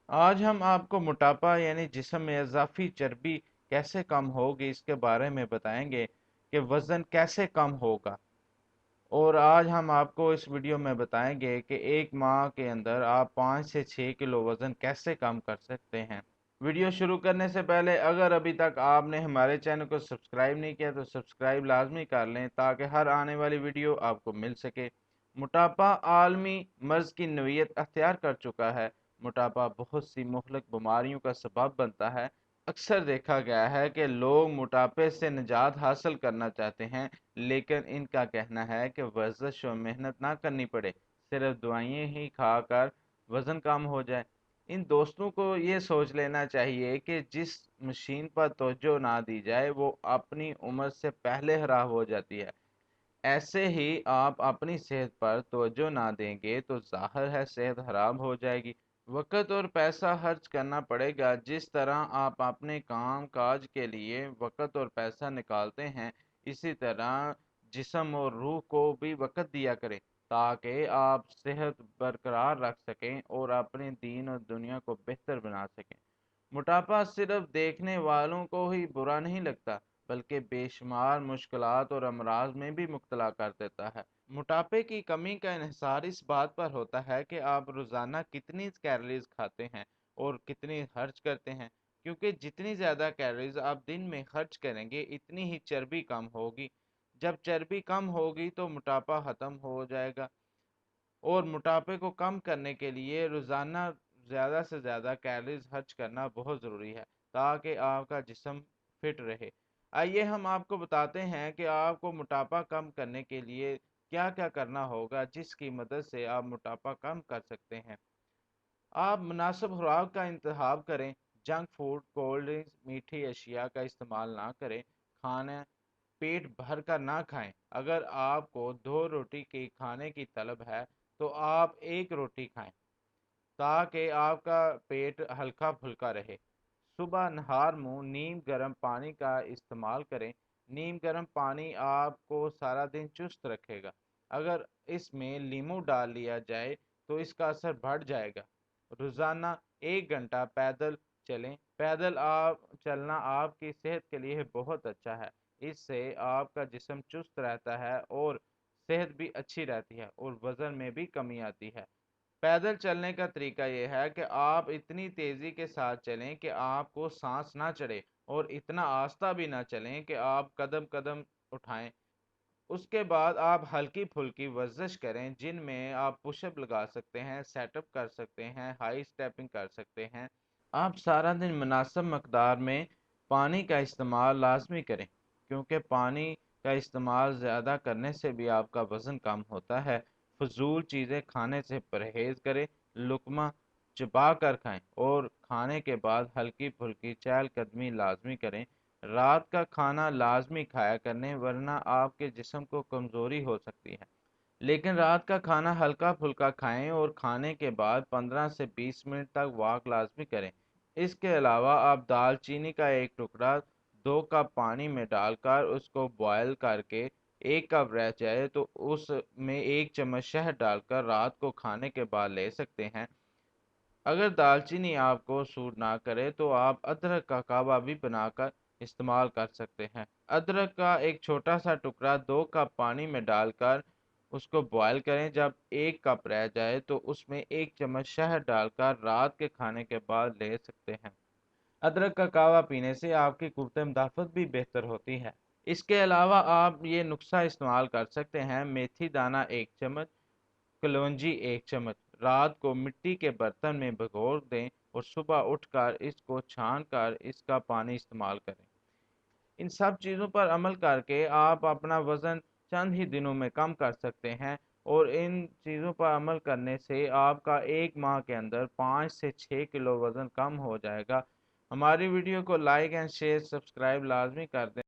आज हम आपको मोटापा यानी जिस्म में इजाफी चर्बी कैसे कम होगी इसके बारे में बताएंगे कि वज़न कैसे कम होगा। और आज हम आपको इस वीडियो में बताएंगे कि एक माह के अंदर आप 5 से 6 किलो वज़न कैसे कम कर सकते हैं। वीडियो शुरू करने से पहले अगर अभी तक आपने हमारे चैनल को सब्सक्राइब नहीं किया तो सब्सक्राइब लाजमी कर लें ताकि हर आने वाली वीडियो आपको मिल सके। मोटापा आलमी मर्ज की नोयत अख्तियार कर चुका है। मोटापा बहुत सी मुख्तलिफ बीमारियों का सबब बनता है। अक्सर देखा गया है कि लोग मोटापे से निजात हासिल करना चाहते हैं, लेकिन इनका कहना है कि वर्जिश और मेहनत ना करनी पड़े, सिर्फ दवाइयाँ ही खाकर वज़न कम हो जाए। इन दोस्तों को ये सोच लेना चाहिए कि जिस मशीन पर तवज्जो ना दी जाए वो अपनी उम्र से पहले खराब हो जाती है। ऐसे ही आप अपनी सेहत पर तवज्जो ना देंगे तो ज़ाहिर है सेहत खराब हो जाएगी। वक़्त और पैसा खर्च करना पड़ेगा। जिस तरह आप अपने काम काज के लिए वक़्त और पैसा निकालते हैं, इसी तरह जिस्म और रूह को भी वक़्त दिया करें ताकि आप सेहत बरकरार रख सकें और अपने दीन और दुनिया को बेहतर बना सकें। मोटापा सिर्फ देखने वालों को ही बुरा नहीं लगता, बल्कि बेशुमार मुश्किलात और अमराज में भी मुब्तला कर देता है। मोटापे की कमी का इन्हिसार इस बात पर होता है कि आप रोज़ाना कितनी कैलोरीज खाते हैं और कितनी खर्च करते हैं, क्योंकि जितनी ज़्यादा कैलोरीज आप दिन में खर्च करेंगे इतनी ही चर्बी कम होगी। जब चर्बी कम होगी तो मोटापा ख़त्म हो जाएगा। और मोटापे को कम करने के लिए रोज़ाना ज़्यादा से ज़्यादा कैलोरीज खर्च करना बहुत ज़रूरी है ताकि आपका जिस्म फिट रहे। आइए हम आपको बताते हैं कि आपको मोटापा कम करने के लिए क्या क्या करना होगा जिसकी मदद से आप मोटापा कम कर सकते हैं। आप मुनासिब खुराक का इंतखाब करें। जंक फूड, कोल्ड ड्रिंक्स, मीठी अशिया का इस्तेमाल ना करें। खाना पेट भर कर ना खाएं। अगर आपको 2 रोटी की खाने की तलब है तो आप एक रोटी खाएं ताकि आपका पेट हल्का फुल्का रहे। सुबह नहार मुंह नीम गर्म पानी का इस्तेमाल करें। नीम गर्म पानी आपको सारा दिन चुस्त रखेगा। अगर इसमें लीमू डाल लिया जाए तो इसका असर बढ़ जाएगा। रोज़ाना 1 घंटा पैदल चलें। पैदल आप चलना आपकी सेहत के लिए बहुत अच्छा है। इससे आपका जिस्म चुस्त रहता है और सेहत भी अच्छी रहती है और वज़न में भी कमी आती है। पैदल चलने का तरीका यह है कि आप इतनी तेज़ी के साथ चलें कि आपको सांस ना चढ़े और इतना आस्ता भी ना चलें कि आप कदम कदम उठाएं। उसके बाद आप हल्की फुल्की वर्जिश करें जिनमें आप पुशअप लगा सकते हैं, सेटअप कर सकते हैं, हाई स्टेपिंग कर सकते हैं। आप सारा दिन मुनासिब मकदार में पानी का इस्तेमाल लाजमी करें, क्योंकि पानी का इस्तेमाल ज़्यादा करने से भी आपका वज़न कम होता है। फजूल चीज़ें खाने से परहेज़ करें। लुकमा चबा कर खाएं और खाने के बाद हल्की फुल्की चहलकदमी लाजमी करें। रात का खाना लाजमी खाया करने, वरना आपके जिस्म को कमज़ोरी हो सकती है। लेकिन रात का खाना हल्का फुल्का खाएं और खाने के बाद 15 से 20 मिनट तक वॉक लाजमी करें। इसके अलावा आप दालचीनी का एक टुकड़ा 2 कप पानी में डालकर उसको बॉयल करके 1 कप रह जाए तो उसमें 1 चम्मच शहद डालकर रात को खाने के बाद ले सकते हैं। अगर दालचीनी आपको सूट ना करे तो आप अदरक का कहवा भी बनाकर इस्तेमाल कर सकते हैं। अदरक का एक छोटा सा टुकड़ा 2 कप पानी में डालकर उसको बॉयल करें। जब 1 कप रह जाए तो उसमें 1 चम्मच शहद डालकर रात के खाने के बाद ले सकते हैं। अदरक का कहवा पीने से आपकी कुव्वत मुदाफ़त भी बेहतर होती है। इसके अलावा आप ये नुस्खा इस्तेमाल कर सकते हैं। मेथी दाना 1 चम्मच, कलौंजी 1 चम्मच रात को मिट्टी के बर्तन में भिगो दें और सुबह उठकर इसको छान कर इसका पानी इस्तेमाल करें। इन सब चीज़ों पर अमल करके आप अपना वज़न चंद ही दिनों में कम कर सकते हैं। और इन चीज़ों पर अमल करने से आपका एक माह के अंदर 5 से 6 किलो वज़न कम हो जाएगा। हमारी वीडियो को लाइक एंड शेयर सब्सक्राइब लाजमी कर दें।